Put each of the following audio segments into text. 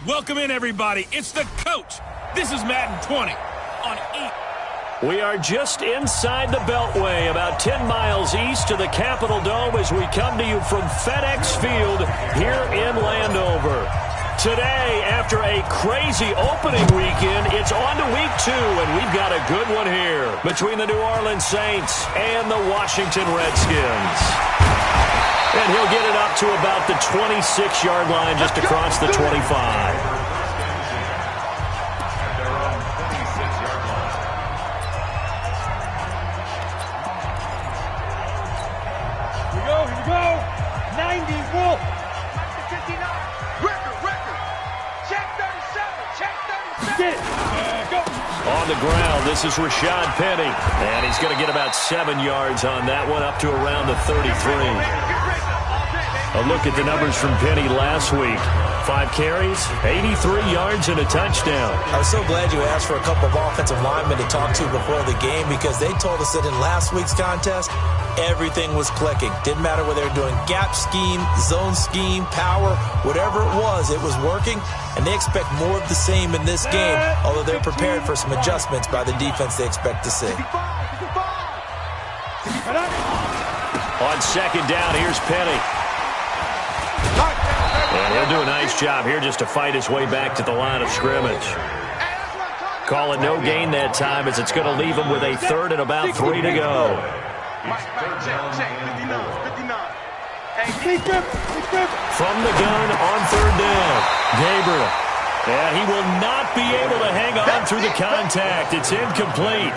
Welcome in, everybody. It's the coach. This is Madden 20 on E. We are just inside the Beltway, about 10 miles east of the Capitol Dome as we come to you from FedEx Field here in Landover. Today, after a crazy opening weekend, it's on to week 2, and we've got a good one here between the New Orleans Saints and the Washington Redskins. And he'll get it up to about the 26-yard line, just across the 25. On the ground, this is Rashad Penny, and he's going to get about 7 yards on that one, up to around the 33. A look at the numbers from Penny last week. 5 carries, 83 yards, and a touchdown. I was so glad you asked for a couple of offensive linemen to talk to before the game, because they told us that in last week's contest, everything was clicking. Didn't matter whether they were doing gap scheme, zone scheme, power, whatever it was working. And they expect more of the same in this game, although they're prepared for some adjustments by the defense they expect to see. On second down, here's Penny. And he'll do a nice job here just to fight his way back to the line of scrimmage. Call it no gain that time, as it's going to leave him with a third and about 3 to go. From the gun on third down, Gabriel. And he will not be able to hang on through the contact. It's incomplete.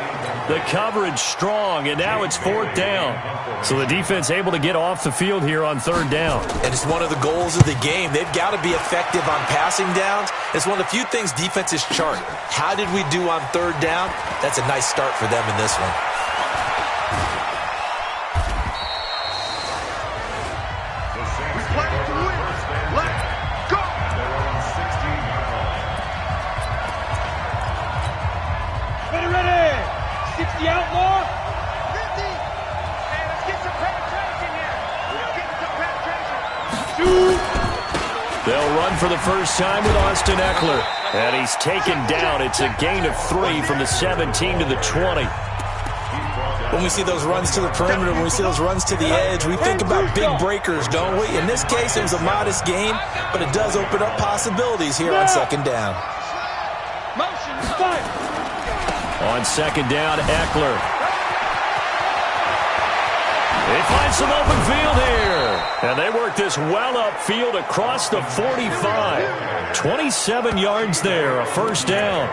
The coverage strong, and now it's 4th down. So the defense able to get off the field here on third down. And it's one of the goals of the game. They've got to be effective on passing downs. It's one of the few things defenses chart. How did we do on third down? That's a nice start for them in this one. They'll run for the first time with Austin Eckler. And he's taken down. It's a gain of 3 from the 17 to the 20. When we see those runs to the perimeter, when we see those runs to the edge, we think about big breakers, don't we? In this case, it was a modest gain, but it does open up possibilities here on second down. On second down, Eckler. He finds some open field here. And they work this well upfield across the 45. 27 yards there, a first down.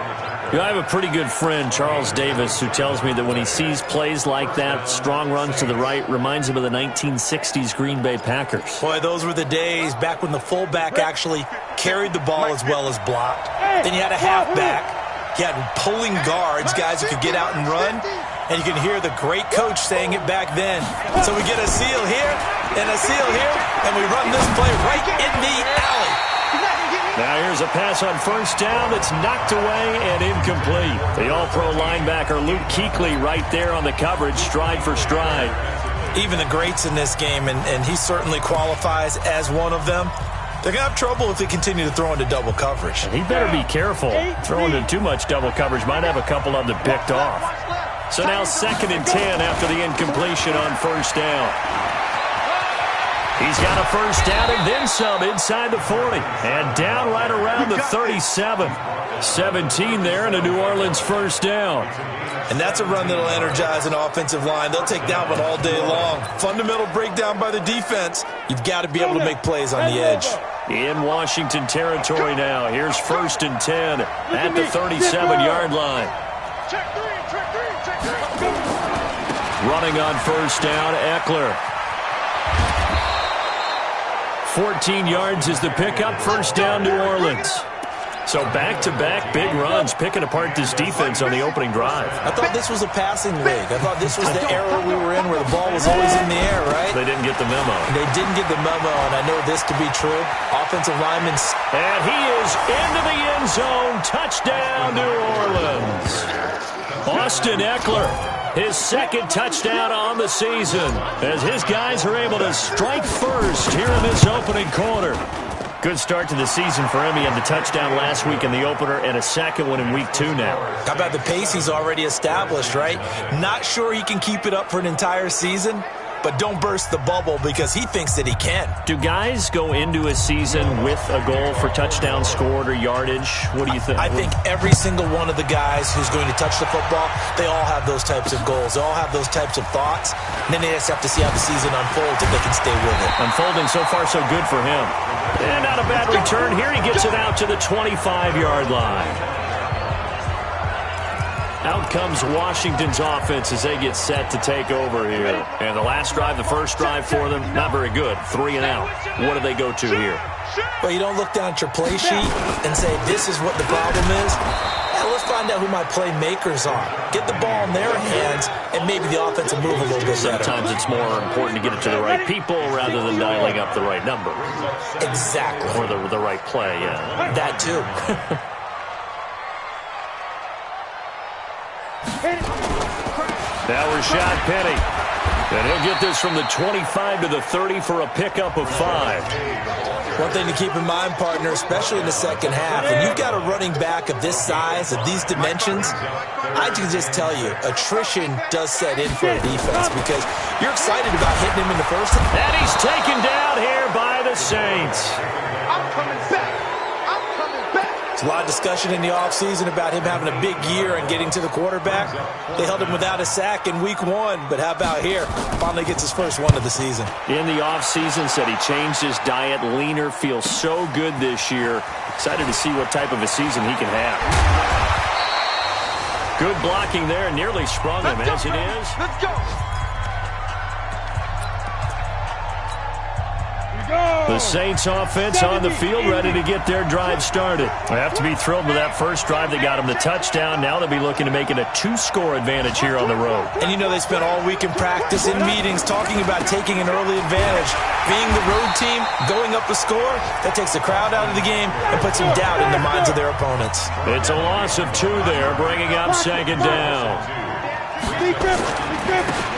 You know, I have a pretty good friend, Charles Davis, who tells me that when he sees plays like that, strong runs to the right, reminds him of the 1960s Green Bay Packers. Boy, those were the days back when the fullback actually carried the ball as well as blocked. Then you had a halfback. You had pulling guards, guys who could get out and run. And you can hear the great coach saying it back then. So we get a seal here and a seal here, and we run this play right in the alley. Now here's a pass on first down that's knocked away and incomplete. The all-pro linebacker Luke Kuechly right there on the coverage, stride for stride. Even the greats in this game, and he certainly qualifies as one of them, they're going to have trouble if they continue to throw into double coverage. And he better be careful. Throwing into too much double coverage might have a couple of them picked off. So now 2nd and 10 after the incompletion on first down. He's got a first down and then some inside the 40. And down right around the 37. 17 there and a New Orleans first down. And that's a run that'll energize an offensive line. They'll take that one all day long. Fundamental breakdown by the defense. You've got to be able to make plays on the edge. In Washington territory now. Here's 1st and 10 at the 37-yard line. Running on first down, Eckler. 14 yards is the pickup. First down, New Orleans. So back-to-back big runs, picking apart this defense on the opening drive. I thought this was a passing league. I thought this was the era we were in where the ball was always in the air, right? They didn't get the memo. They didn't get the memo, and I know this to be true. Offensive linemen. And he is into the end zone. Touchdown, New Orleans. Austin Eckler, his 2nd touchdown on the season, as his guys are able to strike first here in this opening quarter. Good start to the season for him. He had the touchdown last week in the opener and a second one in week 2 now. How about the pace he's already established, right? Not sure he can keep it up for an entire season, but don't burst the bubble because he thinks that he can. Do guys go into a season with a goal for touchdown scored or yardage? What do you think? I think every single one of the guys who's going to touch the football, they all have those types of goals. They all have those types of thoughts. And then they just have to see how the season unfolds if they can stay with it. Unfolding so far so good for him. And not a bad return here. He gets it out to the 25-yard line. Out comes Washington's offense as they get set to take over here. And the last drive, the first drive for them, not very good. 3 and out. What do they go to here? Well, you don't look down at your play sheet and say, this is what the problem is. Now, let's find out who my playmakers are. Get the ball in their hands, and maybe the offense will move a little bit better. Sometimes it's more important to get it to the right people rather than dialing up the right number. Exactly. Or the right play, yeah. That, too. Now Rashad Penny. And he'll get this from the 25 to the 30 for a pickup of 5. One thing to keep in mind, partner, especially in the second half, when you've got a running back of this size, of these dimensions, I can just tell you, attrition does set in for a defense because you're excited about hitting him in the first half. And he's taken down here by the Saints. I'm coming back. A lot of discussion in the offseason about him having a big year and getting to the quarterback. They held him without a sack in week 1, but how about here? Finally gets his first one of the season. In the offseason, said he changed his diet, leaner, feels so good this year. Excited to see what type of a season he can have. Good blocking there, nearly sprung him as it is. Let's go. The Saints offense on the field ready to get their drive started. They have to be thrilled with that first drive that got them the touchdown. Now they'll be looking to make it a 2-score advantage here on the road. And you know they spent all week in practice, in meetings, talking about taking an early advantage. Being the road team, going up the score, that takes the crowd out of the game and puts some doubt in the minds of their opponents. It's a loss of 2 there, bringing up second down.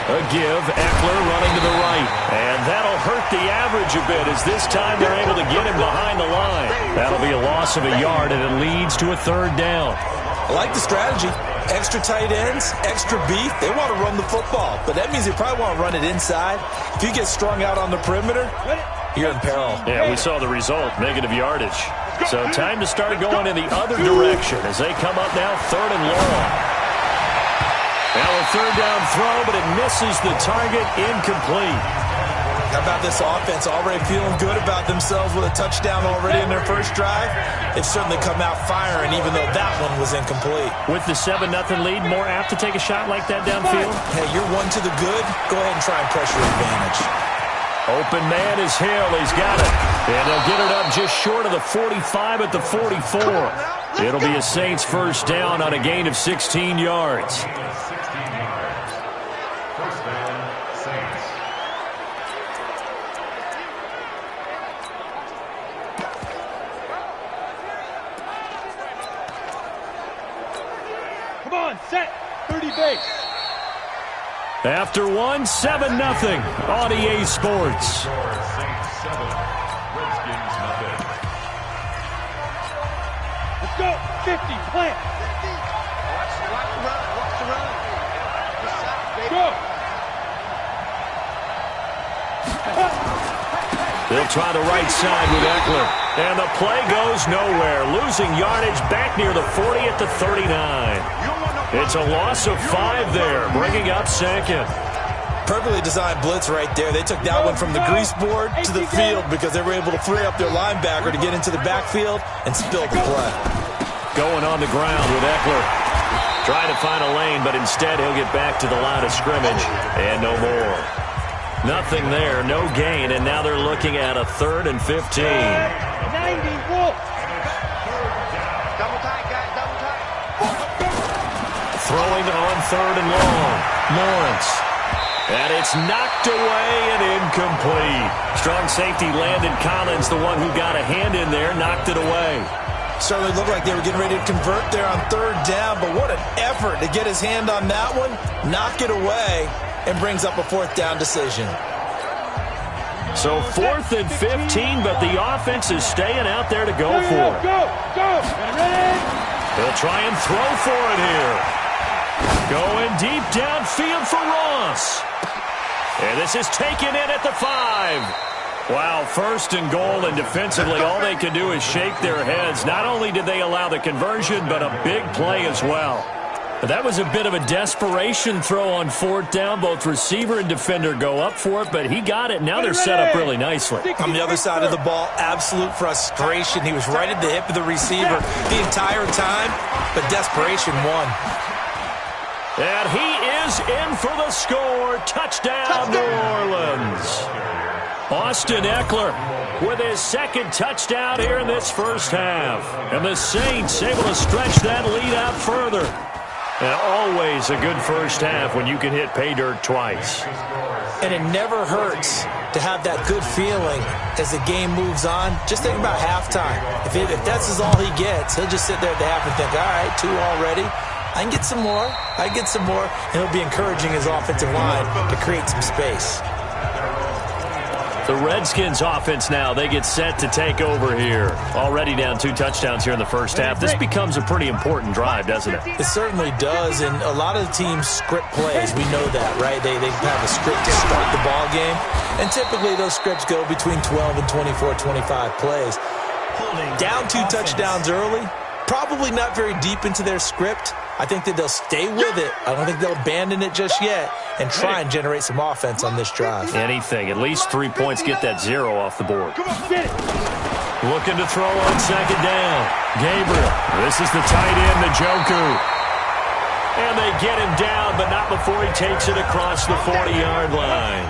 A give, Eckler running to the right. And that'll hurt the average a bit as this time they're able to get him behind the line. That'll be a loss of a yard, and it leads to a 3rd down. I like the strategy. Extra tight ends, extra beef. They want to run the football, but that means they probably want to run it inside. If you get strung out on the perimeter, you're in peril. Yeah, we saw the result, negative yardage. So time to start going in the other direction as they come up now 3rd and long. Now a 3rd down throw, but it misses the target, incomplete. How about this offense already feeling good about themselves with a touchdown already in their first drive? They've certainly come out firing, even though that one was incomplete. With the 7-0 lead, more apt to take a shot like that downfield? Hey, you're 1 to the good. Go ahead and try and press your advantage. Open man is Hill. He's got it. And they'll get it up just short of the 45 at the 44. It'll be a Saints first down on a gain of 16 yards. Come on, set. 30 base. After 1, 7-0 on EA Sports. Let's go. 50, plant. Watch the run. Watch the run. Go. They'll try the right side with Eckler. And the play goes nowhere. Losing yardage back near the 40 at the 39. It's a loss of 5 there, bringing up second. Perfectly designed blitz right there. They took that one from the grease board to the field because they were able to free up their linebacker to get into the backfield and spill the play. Going on the ground with Eckler. Trying to find a lane, but instead he'll get back to the line of scrimmage. And no more. Nothing there, no gain, and now they're looking at a 3rd and 15. 90, Wolf. Double tight, guys. Double tight. Throwing on 3rd and long. Lawrence. And it's knocked away and incomplete. Strong safety Landon Collins, the one who got a hand in there, knocked it away. Certainly looked like they were getting ready to convert there on 3rd down, but what an effort to get his hand on that one, knock it away, and brings up a 4th down decision. So 4th and 15, but the offense is staying out there to go for it. Go, go. Ready? They'll try and throw for it here. Going deep downfield for Ross. And this is taken in at the 5. Wow, 1st and goal, and defensively all they can do is shake their heads. Not only did they allow the conversion, but a big play as well. But that was a bit of a desperation throw on 4th down. Both receiver and defender go up for it, but he got it. Now they're set up really nicely. On the other side of the ball, absolute frustration. He was right at the hip of the receiver the entire time, but desperation won. And he is in for the score. Touchdown, New Orleans. Austin Eckler with his 2nd touchdown here in this first half. And the Saints able to stretch that lead out further. And always a good first half when you can hit pay dirt twice. And it never hurts to have that good feeling as the game moves on. Just think about halftime. If that's all he gets, he'll just sit there at the half and think, all right, 2 already. I can get some more. I can get some more. And he'll be encouraging his offensive line to create some space. The Redskins offense now, they get set to take over here. Already down 2 touchdowns here in the first half. This becomes a pretty important drive, doesn't it? It certainly does, and a lot of the teams script plays. We know that, right? They have a script to start the ball game, and typically those scripts go between 12 and 24, 25 plays. Down 2 touchdowns early, probably not very deep into their script. I think that they'll stay with it. I don't think they'll abandon it just yet and try and generate some offense on this drive. Anything. At least 3 points, get that 0 off the board. Looking to throw on 2nd down. Gabriel. This is the tight end, Njoku. And they get him down, but not before he takes it across the 40-yard line.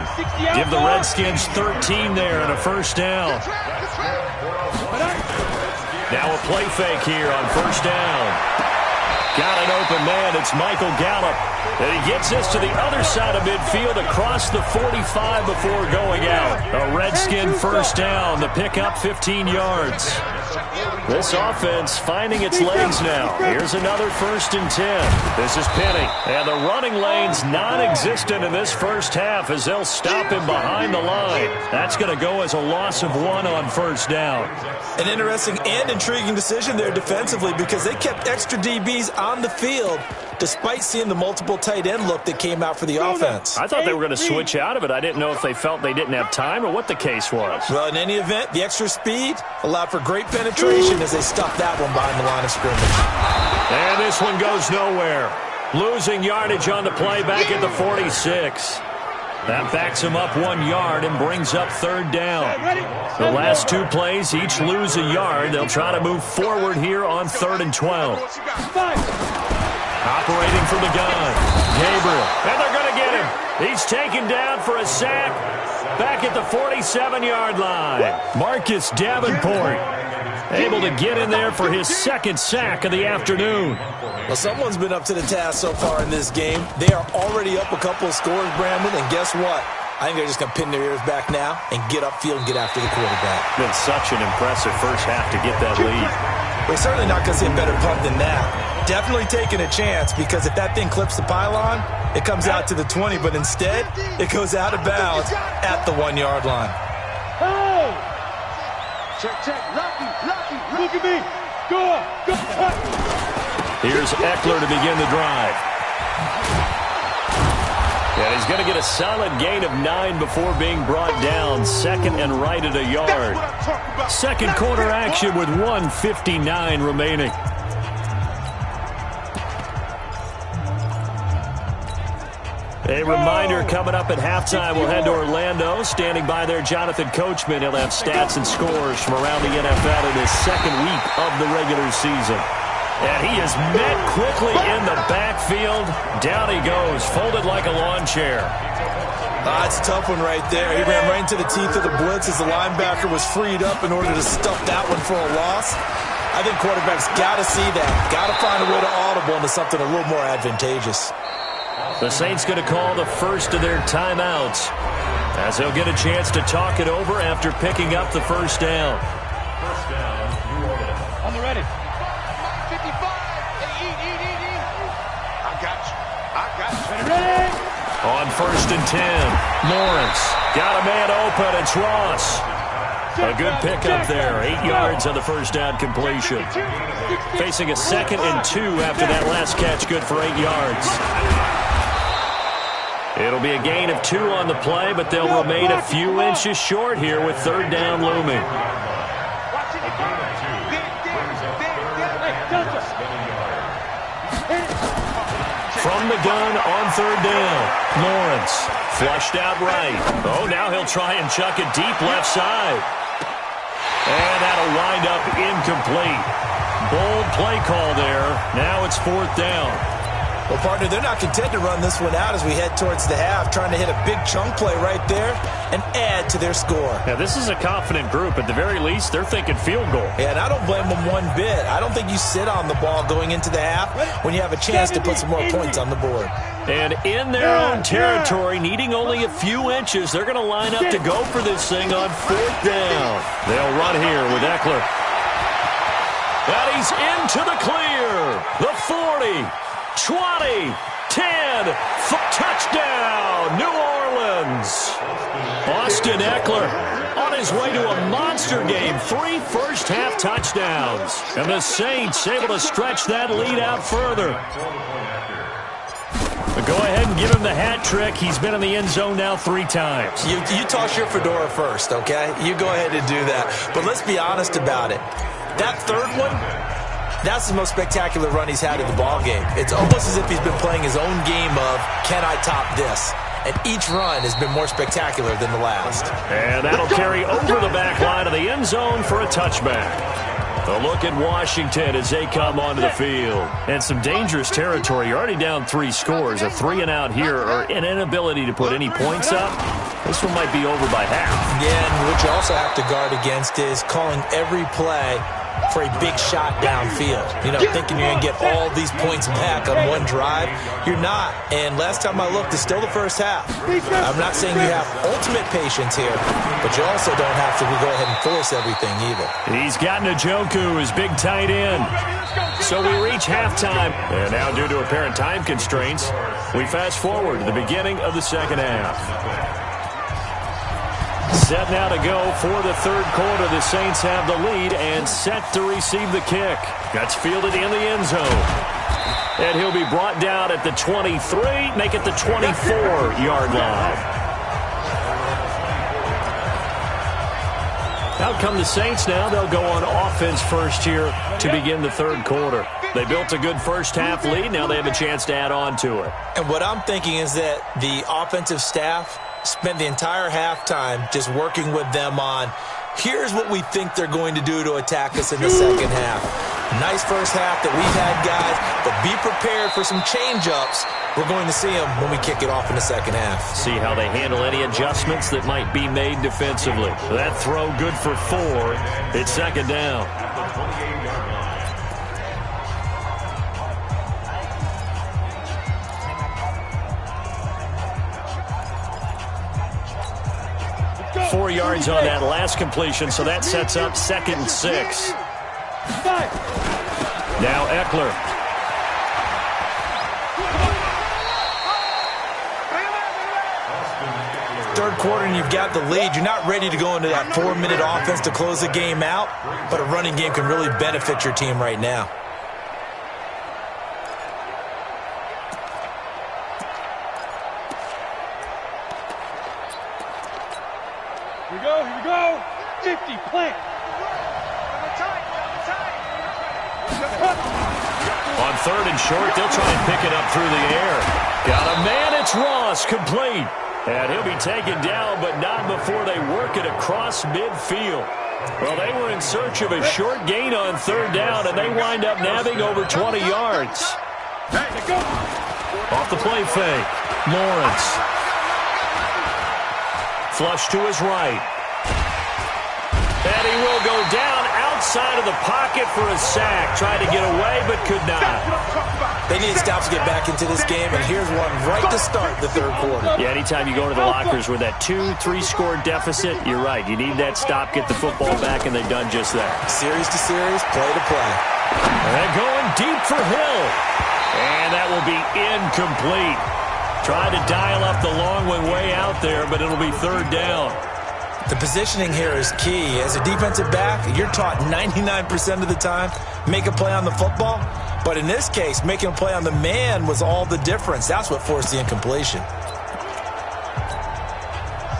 Give the Redskins 13 there and a first down. Now a play fake here on 1st down. Got an open man. It's Michael Gallup. And he gets this to the other side of midfield across the 45 before going out. A Redskin first down. The pickup 15 yards. This offense finding its legs now. Here's another 1st and 10. This is Penny. And the running lane's non-existent in this first half as they'll stop him behind the line. That's going to go as a loss of 1 on 1st down. An interesting and intriguing decision there defensively because they kept extra DBs on the field despite seeing the multiple tight end look that came out for the offense. I thought they were going to switch out of it. I didn't know if they felt they didn't have time or what the case was. Well, in any event, the extra speed allowed for great penetration as they stuffed that one behind the line of scrimmage. And this one goes nowhere. Losing yardage on the play back at the 46. That backs him up 1 yard and brings up 3rd down. The last 2 plays each lose a yard. They'll try to move forward here on 3rd and 12. Operating from the gun. Gabriel. And they're going to get him. He's taken down for a sack back at the 47-yard line. Marcus Davenport able to get in there for his 2nd sack of the afternoon. Well, someone's been up to the task so far in this game. They are already up a couple of scores, Brandon, and guess what? I think they're just going to pin their ears back now and get upfield and get after the quarterback. Been such an impressive first half to get that lead. We're certainly not going to see a better punt than that. Definitely taking a chance because if that thing clips the pylon, it comes out to the 20, but instead, it goes out of bounds at the 1-yard line. Hey! Check, check. Rocky. Look at me. Go. Here's Eckler to begin the drive. And he's going to get a solid gain of 9 before being brought down. 2nd and right at a yard. 2nd quarter action with 1:59 remaining. A reminder coming up at halftime. We'll head to Orlando. Standing by there, Jonathan Coachman. He'll have stats and scores from around the NFL in his 2nd week of the regular season. And he is met quickly in the backfield. Down he goes, folded like a lawn chair. That's a tough one right there. He ran right into the teeth of the blitz as the linebacker was freed up in order to stuff that one for a loss. I think quarterbacks got to see that. Got to find a way to audible into something a little more advantageous. The Saints going to call the first of their timeouts as they'll get a chance to talk it over after picking up the first down. On the ready. 55. Eat. I got you. Ready? On 1st and 10, Lawrence Got a man open. It's Ross. A good pickup there. 8 yards on the first down completion. Facing a 2nd and 2 after that last catch. Good for 8 yards. It'll be a gain of 2 on the play, but they'll remain a few inches short here with 3rd down looming. From the gun on 3rd down. Lawrence flushed out right. Oh, now he'll try and chuck it deep left side. And that'll wind up incomplete. Bold play call there. Now it's 4th down. Well, partner, they're not content to run this one out as we head towards the half, trying to hit a big chunk play right there and add to their score. Yeah, this is a confident group. At the very least, they're thinking field goal. Yeah, and I don't blame them one bit. I don't think you sit on the ball going into the half when you have a chance to put some more points on the board. And in their own territory, needing only a few inches, they're going to line up to go for this thing on 4th down. They'll run here with Eckler. And he's into the clear. The 40. 20, 10, touchdown, New Orleans. Austin Eckler on his way to a monster game, 3 first-half touchdowns. And the Saints able to stretch that lead out further. But go ahead and give him the hat trick. He's been in the end zone now 3 times. You toss your fedora first, okay? You go ahead and do that. But let's be honest about it. That 3rd one, that's the most spectacular run he's had in the ballgame. It's almost as if he's been playing his own game of, can I top this? And each run has been more spectacular than the last. And that'll carry over the back line of the end zone for a touchback. A look at Washington as they come onto the field. And some dangerous territory. You're already down 3 scores. A 3-and-out here or an inability to put any points up. This one might be over by half. Yeah, and what you also have to guard against is calling every play for a big shot downfield. You know, thinking you're going to get all these points back on one drive. You're not. And last time I looked, it's still the first half. I'm not saying you have ultimate patience here, but you also don't have to go ahead and force everything either. He's got Njoku, his big tight end. So we reach halftime. And now due to apparent time constraints, we fast forward to the beginning of the 2nd half. Set now to go for the 3rd quarter. The Saints have the lead and set to receive the kick. That's fielded in the end zone. And he'll be brought down at the 23, make it the 24-yard line. Out come the Saints now. They'll go on offense first here to begin the 3rd quarter. They built a good first-half lead. Now they have a chance to add on to it. And what I'm thinking is that the offensive staff spent the entire halftime just working with them on, here's what we think they're going to do to attack us in the 2nd half. Nice first half that we've had, guys, but be prepared for some change-ups. We're going to see them when we kick it off in the 2nd half. See how they handle any adjustments that might be made defensively. That throw good for 4. It's 2nd down. Four yards on that last completion, so that sets up 2nd and 6. Now Eckler. Third quarter and you've got the lead. You're not ready to go into that 4-minute offense to close the game out, but a running game can really benefit your team right now. Here we go. 50, plant. On 3rd and short, they'll try and pick it up through the air. Got a man, it's Ross, complete. And he'll be taken down, but not before they work it across midfield. Well, they were in search of a short gain on 3rd down, and they wind up nabbing over 20 yards. Off the play fake, Lawrence. Flush to his right. And he will go down outside of the pocket for a sack. Tried to get away, but could not. They need stops to get back into this game, and here's one right to start the 3rd quarter. Yeah, anytime you go to the lockers with that 2-3 score deficit, you're right. You need that stop, get the football back, and they've done just that. Series to series, play to play. And going deep for Hill. And that will be incomplete. Tried to dial up the long one way out there, but it'll be third down. The positioning here is key. As a defensive back, you're taught 99% of the time, make a play on the football. But in this case, making a play on the man was all the difference. That's what forced the incompletion.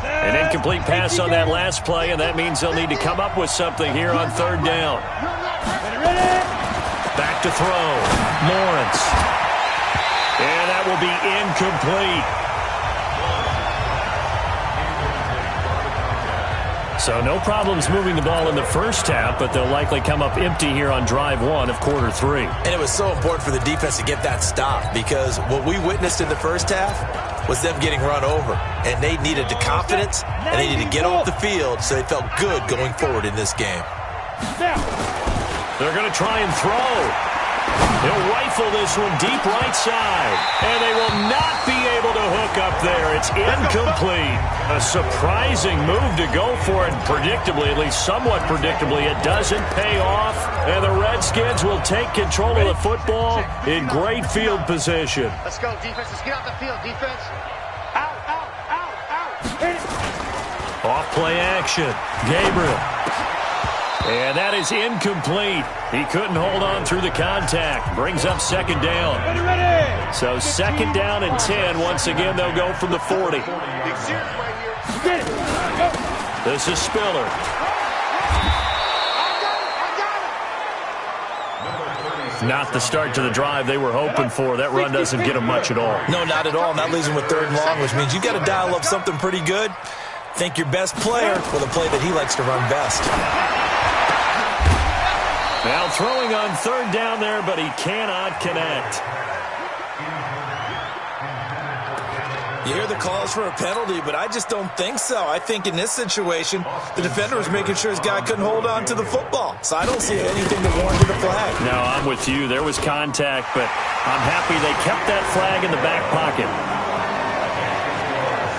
An incomplete pass on that last play, and that means they'll need to come up with something here on third down. Back to throw. Lawrence. And that will be incomplete. So no problems moving the ball in the first half, but they'll likely come up empty here on drive one of quarter three. And it was so important for the defense to get that stop because what we witnessed in the first half was them getting run over. And they needed the confidence, and they needed to get off the field so they felt good going forward in this game. They're going to try and throw. He'll rifle this one deep right side. And they will not be able to hook up there. It's incomplete. A surprising move to go for it. Predictably, at least somewhat predictably, it doesn't pay off. And the Redskins will take control of the football in great field position. Let's go, defense. Let's get out the field, defense. Out, out, out, out. Off play action. Gabriel. And that is incomplete. He couldn't hold on through the contact. Brings up second down. So second down and 10. Once again, they'll go from the 40. This is Spiller. Not the start to the drive they were hoping for. That run doesn't get them much at all. No, not at all. And that leaves them with third and long, which means you've got to dial up something pretty good. Think your best player with a play that he likes to run best. Now throwing on third down there, but he cannot connect. You hear the calls for a penalty, but I just don't think so. I think in this situation, the defender was making sure his guy couldn't hold on to the football. So I don't see anything that warranted a flag. No, I'm with you. There was contact, but I'm happy they kept that flag in the back pocket.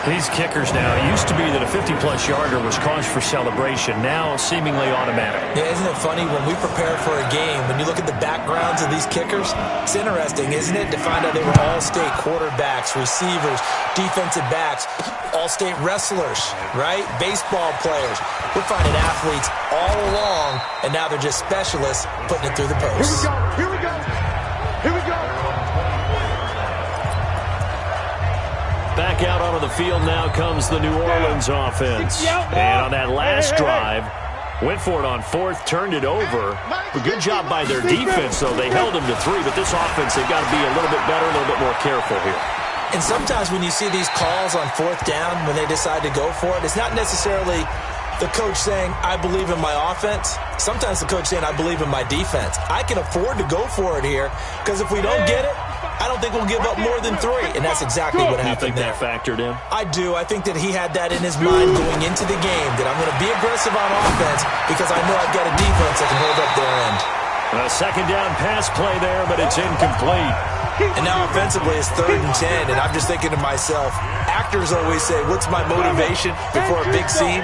These kickers now, it used to be that a 50-plus yarder was cause for celebration. Now, seemingly automatic. Yeah, isn't it funny? When we prepare for a game, when you look at the backgrounds of these kickers, it's interesting, isn't it, to find out they were all-state quarterbacks, receivers, defensive backs, all-state wrestlers, right? Baseball players. We're finding athletes all along, and now they're just specialists putting it through the posts. Here we go. Here we go. Back out onto the field now comes the New Orleans offense. And on that last drive, went for it on fourth, turned it over. A good job by their defense, though. They held them to 3, but this offense, they've got to be a little bit better, a little bit more careful here. And sometimes when you see these calls on fourth down, when they decide to go for it, it's not necessarily the coach saying, I believe in my offense. Sometimes the coach saying, I believe in my defense. I can afford to go for it here, because if we don't get it, I don't think we'll give up more than 3, and that's exactly what happened there. You think that factored in? I do. I think that he had that in his mind going into the game, that I'm going to be aggressive on offense because I know I've got a defense that can hold up their end. A second down pass play there, but it's incomplete. And now offensively it's 3rd and 10, and I'm just thinking to myself, actors always say, what's my motivation before a big scene?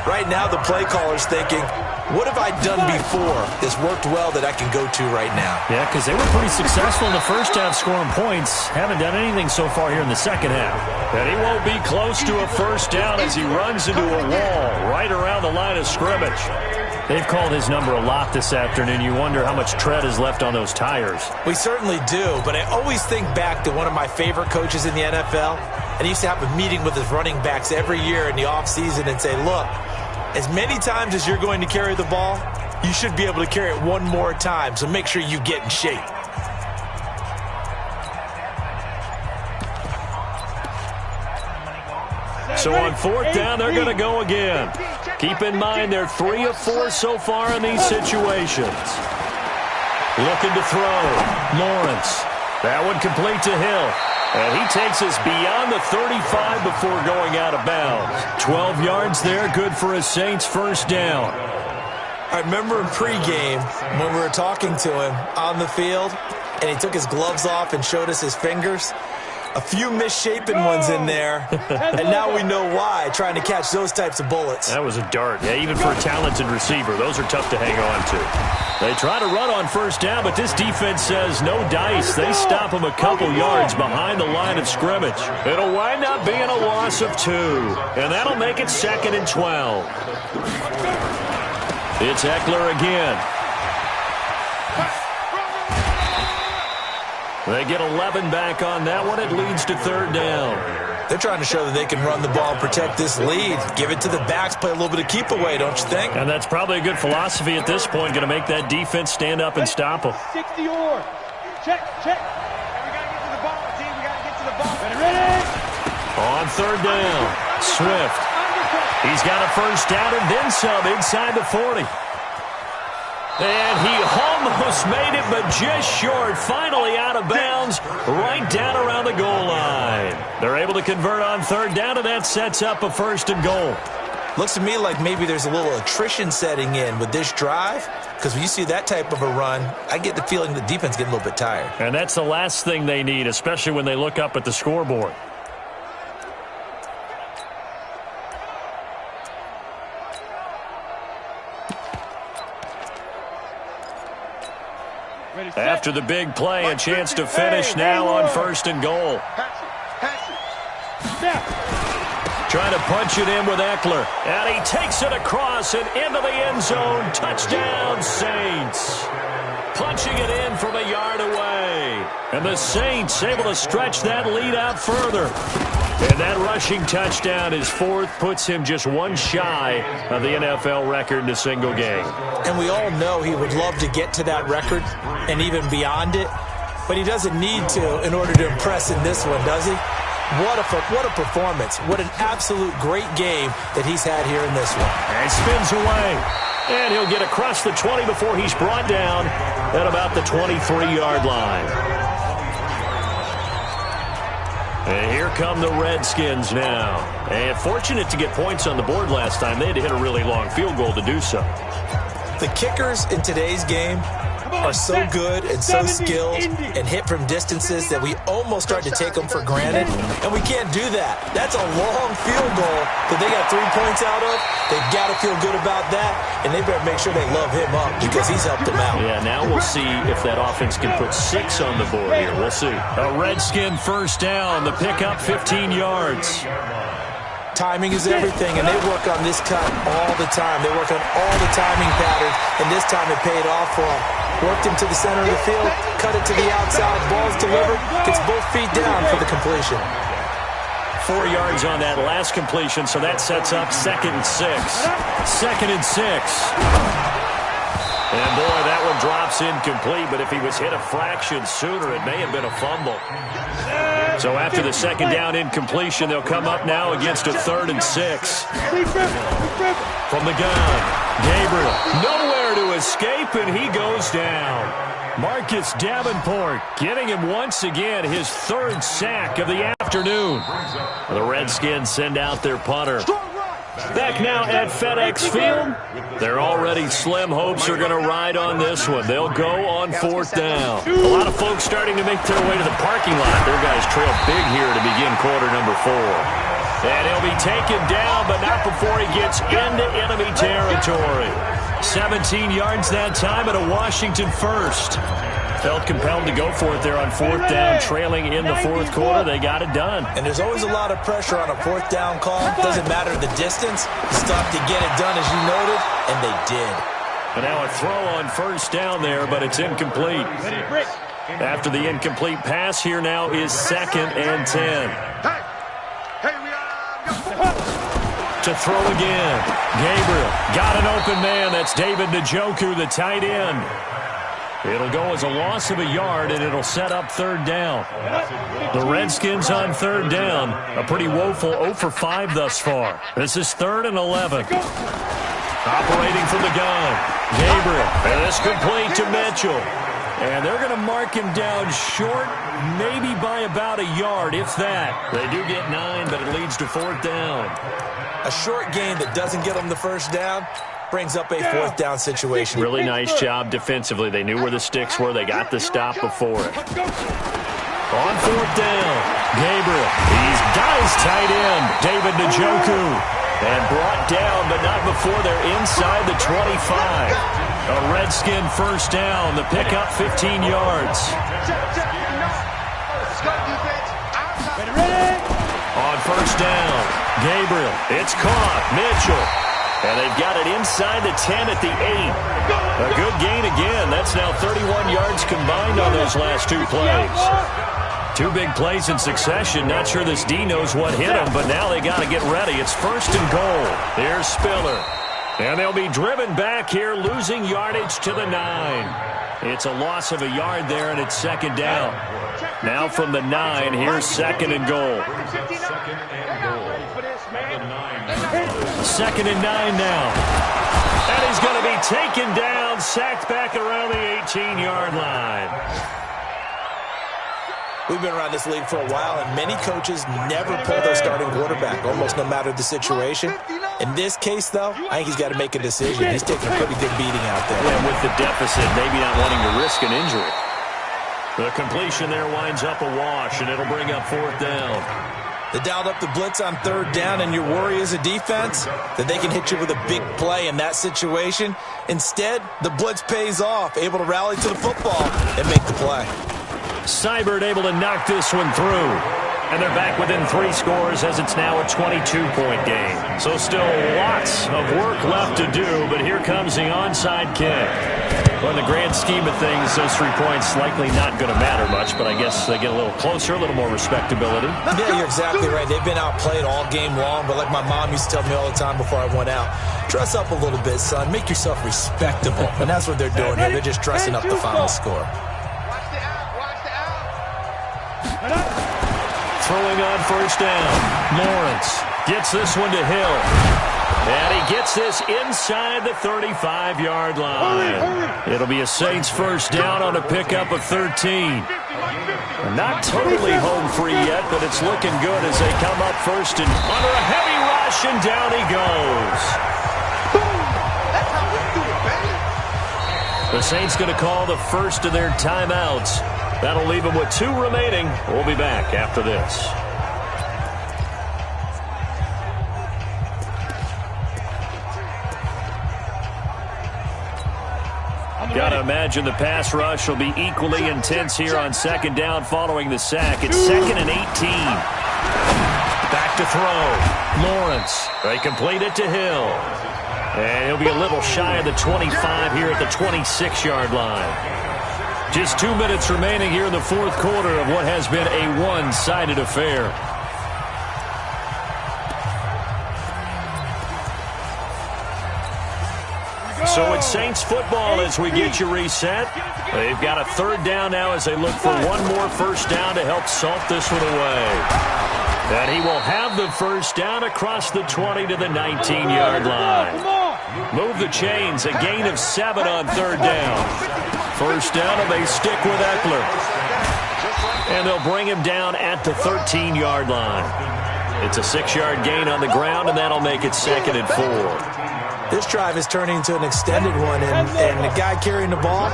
Right now the play caller's thinking, what have I done before that's worked well that I can go to right now? Yeah, because they were pretty successful in the first half scoring points. Haven't done anything so far here in the second half. And he won't be close to a first down as he runs into a wall right around the line of scrimmage. They've called his number a lot this afternoon. You wonder how much tread is left on those tires. We certainly do, but I always think back to one of my favorite coaches in the NFL, and he used to have a meeting with his running backs every year in the offseason and say, look, as many times as you're going to carry the ball, you should be able to carry it one more time, so make sure you get in shape. So on fourth down, they're going to go again. Keep in mind they're 3 of 4 so far in these situations. Looking to throw. Lawrence. That one complete to Hill. And he takes us beyond the 35 before going out of bounds. 12 yards there, good for a Saints first down. I remember in pregame when we were talking to him on the field, and he took his gloves off and showed us his fingers. A few misshapen ones in there, and now we know why, trying to catch those types of bullets. That was a dart. Yeah, even for a talented receiver, those are tough to hang on to. They try to run on first down, but this defense says no dice. They stop them a couple yards behind the line of scrimmage. It'll wind up being a loss of 2, and that'll make it 2nd and 12. It's Eckler again. They get 11 back on that one. It leads to 3rd down. They're trying to show that they can run the ball and protect this lead. Give it to the backs, play a little bit of keep away, don't you think? And that's probably a good philosophy at this point. Going to make that defense stand up and stop them. 60 or. Check. We got to get to the ball, team. We got to get to the ball. Ready? On 3rd down, Swift. He's got a first down and then some inside the 40. And he almost made it, but just short. Finally out of bounds, right down around the goal line. They're able to convert on 3rd down, and that sets up a 1st and goal. Looks to me like maybe there's a little attrition setting in with this drive, because when you see that type of a run, I get the feeling the defense getting a little bit tired. And that's the last thing they need, especially when they look up at the scoreboard. After the big play, a chance to finish now on 1st and goal. Trying to punch it in with Eckler. And he takes it across and into the end zone. Touchdown, Saints. Punching it in from a yard away. And the Saints able to stretch that lead out further. And that rushing touchdown, his 4th, puts him just 1 shy of the NFL record in a single game. And we all know he would love to get to that record and even beyond it, but he doesn't need to in order to impress in this one, does he? What a performance. What an absolute great game that he's had here in this one. And spins away. And he'll get across the 20 before he's brought down at about the 23-yard line. And here come the Redskins now. And fortunate to get points on the board last time. They had to hit a really long field goal to do so. The kickers in today's game are so good and so skilled and hit from distances that we almost start to take them for granted, and we can't do that. That's a long field goal that they got 3 points out of. They've got to feel good about that, and they better make sure they love him up because he's helped them out. Yeah, now we'll see if that offense can put 6 on the board here. We'll see. A Redskin first down. The pickup 15 yards. Timing is everything, and they work on this cut all the time. They work on all the timing patterns, and this time it paid off for them. Worked him to the center of the field, cut it to the outside, ball's delivered, gets both feet down for the completion. 4 yards on that last completion, so that sets up 2nd and 6. 2nd and 6. And boy, that one drops incomplete, but if he was hit a fraction sooner, it may have been a fumble. So after the 2nd down incompletion, they'll come up now against a 3rd and 6. From the gun, Gabriel, nowhere to escape, and he goes down. Marcus Davenport getting him once again, his 3rd sack of the afternoon. The Redskins send out their punter. Back now at FedEx Field. Their already slim hopes are going to ride on this one. They'll go on 4th down. A lot of folks starting to make their way to the parking lot. Their guys trail big here to begin quarter number 4. And he'll be taken down, but not before he gets into enemy territory. 17 yards that time at a Washington first. Felt compelled to go for it there on 4th down, trailing in the 4th quarter. They got it done. And there's always a lot of pressure on a 4th down call. Doesn't matter the distance. You stop to get it done, as you noted, and they did. And now a throw on 1st down there, but it's incomplete. After the incomplete pass, here now is 2nd and 10. To throw again. Gabriel got an open man. That's David Njoku, the tight end. It'll go as a loss of a yard, and it'll set up 3rd down. The Redskins on 3rd down. A pretty woeful 0 for 5 thus far. This is 3rd and 11. Operating from the gun. Gabriel. And this complete to Mitchell. And they're going to mark him down short, maybe by about a yard, if that. They do get 9, but it leads to 4th down. A short gain that doesn't get them the first down brings up a 4th down situation. Really nice job defensively. They knew where the sticks were. They got the stop before it. On fourth down, Gabriel. He's got his tight end, David Njoku. And brought down, but not before they're inside the 25. A Redskin first down. The pickup 15 yards. On first down, Gabriel. It's caught. Mitchell. And they've got it inside the 10 at the 8. A good gain again. That's now 31 yards combined on those last two plays. Two big plays in succession. Not sure this D knows what hit him, but now they got to get ready. It's first and goal. Here's Spiller. And they'll be driven back here, losing yardage to the 9. It's a loss of a yard there, and it's second down. Now from the 9, here's second and goal. Second and 9 now. And he's going to be taken down, sacked back around the 18-yard line. We've been around this league for a while, and many coaches never pull their starting quarterback, almost no matter the situation. In this case, though, I think he's got to make a decision. He's taking a pretty good beating out there. And with the deficit, maybe not wanting to risk an injury. The completion there winds up a wash, and it'll bring up fourth down. They dialed up the blitz on third down, and your worry as a defense that they can hit you with a big play in that situation. Instead, the blitz pays off, able to rally to the football and make the play. Seibert able to knock this one through. And they're back within 3 scores as it's now a 22-point game. So still lots of work left to do, but here comes the onside kick. Well, in the grand scheme of things, those 3 points likely not going to matter much, but I guess they get a little closer, a little more respectability. Yeah, you're exactly right. They've been outplayed all game long, but like my mom used to tell me all the time before I went out, dress up a little bit, son. Make yourself respectable. And that's what they're doing here. They're just dressing up the final score. Throwing on first down. Lawrence gets this one to Hill. And he gets this inside the 35-yard line. It'll be a Saints first down on a pickup of 13. Not totally home free yet, but it's looking good as they come up first and under a heavy rush, and down he goes. The Saints going to call the first of their timeouts. That'll leave them with 2 remaining. We'll be back after this. Got to imagine the pass rush will be equally intense here on second down following the sack. It's second and 18. Back to throw. Lawrence. They complete it to Hill. And he'll be a little shy of the 25 here at the 26-yard line. Just 2 minutes remaining here in the fourth quarter of what has been a one-sided affair. So it's Saints football as we get you reset. They've got a third down now as they look for one more first down to help salt this one away. And he will have the first down across the 20 to the 19-yard line. Move the chains, a gain of 7 on third down. First down, and they stick with Eckler. And they'll bring him down at the 13-yard line. It's a 6-yard gain on the ground, and that'll make it second and 4. This drive is turning into an extended one, and the guy carrying the ball,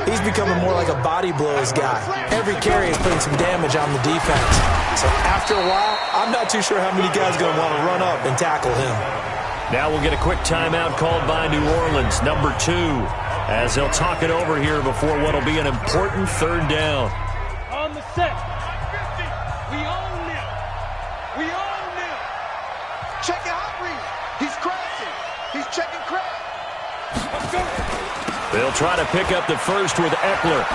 he's becoming more like a body blows guy. Every carry is putting some damage on the defense. So after a while, I'm not too sure how many guys are going to want to run up and tackle him. Now we'll get a quick timeout called by New Orleans, number 2, as they'll talk it over here before what will be an important third down. On the set. We own him. We own him. Check it out, Reed. He's crashing. He's checking crash. Let's go. They'll try to pick up the first with Eckler.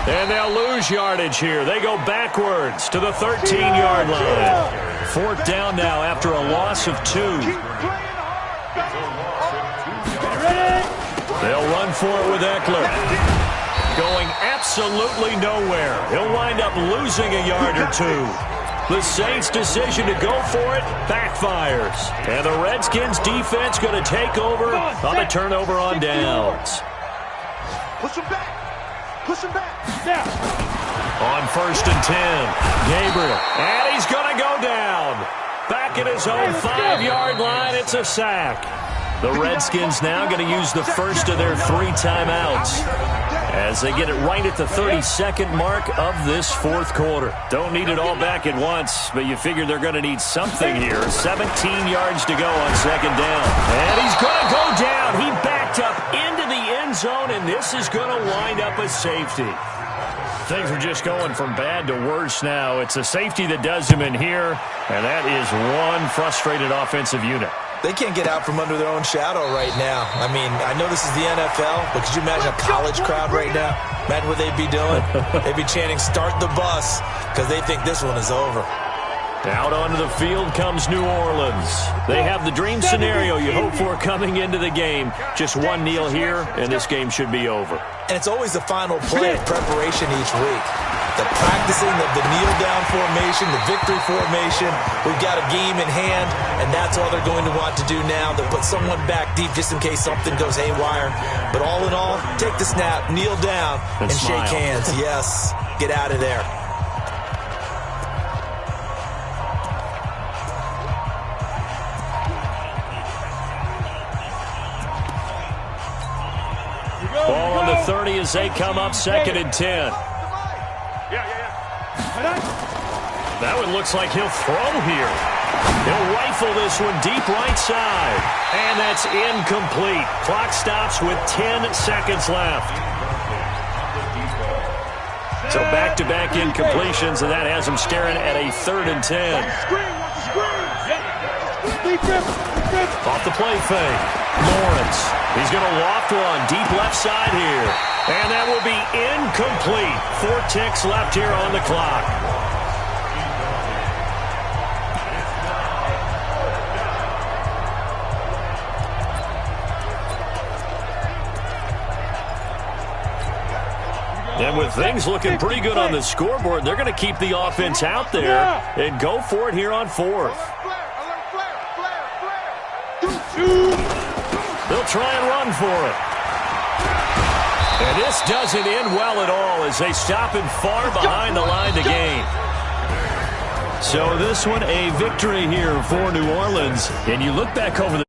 And they'll lose yardage here. They go backwards to the 13-yard line. Fourth down now after a loss of 2. They'll run for it with Eckler. Going absolutely nowhere. He'll wind up losing a yard or 2. The Saints' decision to go for it backfires. And the Redskins' defense going to take over on the turnover on downs. Push him back. Push him back. Now. On first and 10, Gabriel. And he's going to go down. Back at his own 5-yard line, it's a sack. The Redskins now going to use the first of their 3 timeouts. as they get it right at the 32nd mark of this fourth quarter. Don't need it all back at once, but you figure they're going to need something here. 17 yards to go on second down. And he's going to go down. He backed up into the end zone, and this is going to wind up a safety. Things are just going from bad to worse now. It's a safety that does him in here, and that is one frustrated offensive unit. They can't get out from under their own shadow right now. I mean, I know this is the NFL, but could you imagine a college crowd right now? Imagine what they'd be doing. They'd be chanting, "Start the bus," because they think this one is over. Out onto the field comes New Orleans. They have the dream scenario you hope for coming into the game. Just one kneel here, and this game should be over. And it's always the final play of preparation each week. The practicing of the kneel-down formation, the victory formation. We've got a game in hand, and that's all they're going to want to do now. They'll put someone back deep just in case something goes haywire. But all in all, take the snap, kneel down, and shake hands. Yes, get out of there. Ball on the 30 as they come up 2nd and 10. That one looks like he'll throw here. He'll rifle this one deep right side. And that's incomplete. Clock stops with 10 seconds left. So back-to-back incompletions, and that has him staring at a 3rd and 10. Off the play fake. Lawrence. He's going to loft one deep left side here. And that will be incomplete. 4 ticks left here on the clock. And with things looking pretty good on the scoreboard, they're going to keep the offense out there and go for it here on 4th. They'll try and run for it. And this doesn't end well at all as they stop him far behind the line to gain. So this one a victory here for New Orleans. And you look back over the